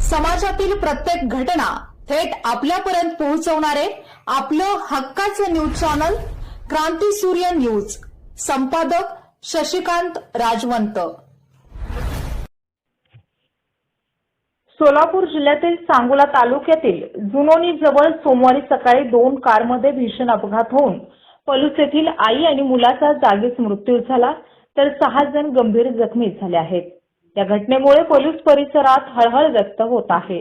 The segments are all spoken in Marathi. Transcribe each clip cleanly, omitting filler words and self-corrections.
समाजातील प्रत्येक घटना थेट आपल्यापर्यंत पोहोचवणारे आपलं हक्काचं न्यूज चॅनल क्रांती सूर्य न्यूज. संपादक शशिकांत राजवंत. सोलापूर जिल्ह्यातील सांगोला तालुक्यातील जुनोनी जवळ सोमवारी सकाळी 2 कारमध्ये भीषण अपघात होऊन पलूस येथील आई आणि मुलाचा जागीच मृत्यू झाला, तर 6 जण गंभीर जखमी झाले आहेत. या घटनेमुळे पलूस परिसरात हळहळ व्यक्त होत आहे.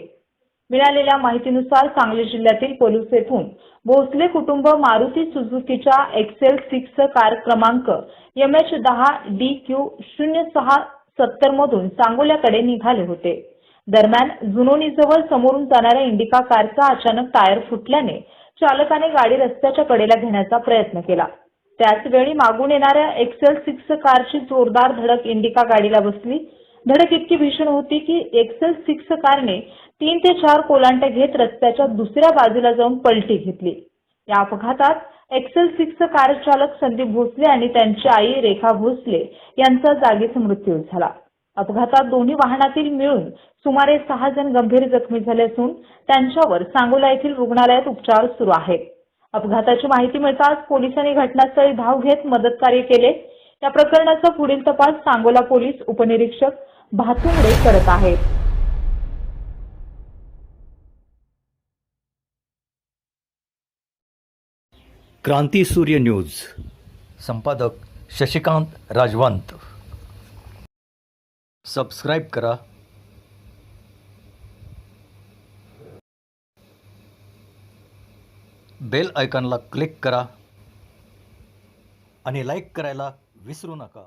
मिळालेल्या माहितीनुसार सांगली जिल्ह्यातील पलूस येथून भोसले कुटुंब मारुती सुझुकीच्या एक्सेल 6 कार क्रमांक MH10DQ0670 मधून सांगोल्याकडे निघाले होते. दरम्यान जुनोनीजवळ समोरून जाणाऱ्या इंडिका कारचा अचानक टायर फुटल्याने चालकाने गाडी रस्त्याच्या कडेला घेण्याचा प्रयत्न केला. त्याच वेळी मागून येणाऱ्या एक्सेल 6 कारची जोरदार धडक इंडिका गाडीला बसली. धडक इतकी भीषण होती की एक्सेल 6 कारने 3 ते 4 कोलांटे घेत रस्त्याच्या दुसऱ्या बाजूला जाऊन पलटी घेतली. या अपघातात एक्सेल 6 कार चालक संदीप भोसले आणि त्यांची आई रेखा भोसले यांचा जागीच मृत्यू झाला. अपघातात दोन्ही वाहनातील मिळून सुमारे 6 जण गंभीर जखमी झाले असून त्यांच्यावर सांगोला येथील रुग्णालयात उपचार सुरू आहेत. अपघाताची माहिती मिळताच पोलिसांनी घटनास्थळी धाव घेत मदतकार्य केले. या प्रकरणाचा पुढील तपास सांगोला पोलीस उपनिरीक्षक भातुंगडे करत आहेत. क्रांती सूर्य न्यूज. संपादक शशिकांत राजवंत. सबस्क्राईब करा, बेल आयकॉनला क्लिक करा आणि लाईक करायला विसरू नका.